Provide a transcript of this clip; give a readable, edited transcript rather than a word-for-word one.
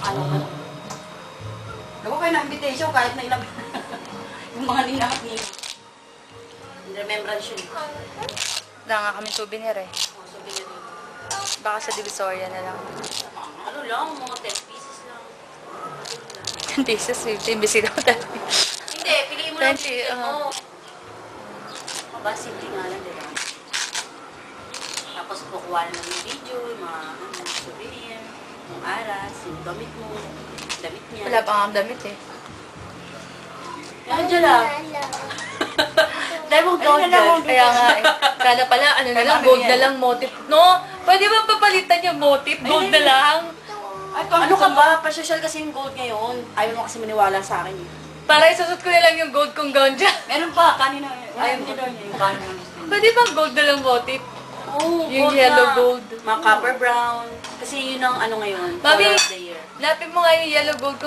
ano mo. Gawa kayo ng invitation kahit na ilang yung mga ninakot niyo. Remembrance yun. Wala nga kami souvenir eh. Oh, souvenir yun. Baka sa Divisoria na lang. Ano lang, mga 10 pieces lang. 10 pesos, 15 bisita ko tayo. Hindi, piliin mo lang 20, piliin mo. Aba, simple nga lang, diba? Tapos kukuha naman yung video, yung mga souvenir, yung aras, yung damit mo, damit niya. Wala pa nga ang damit eh. Yan dyan lang. Dahil mo gold dyan. Kaya nga eh. Sana pala, ano na lang, gold na lang motif. No? Pwede ba papalitan yung motif? Gold na lang? Ay, ano ka ba? Pa-social kasi yung gold ngayon. Ayaw mo kasi maniwala sa akin eh. Para isusot ko na lang yung gold kong gown dyan. Meron pa, kanina. Ayaw nila yung kanina. Pwede ba gold na lang motif? Oo, Yung gold yellow na. gold. Mga copper brown. Kasi yun ang ano ngayon, Mami, color of the year. lapit mo nga yung yellow gold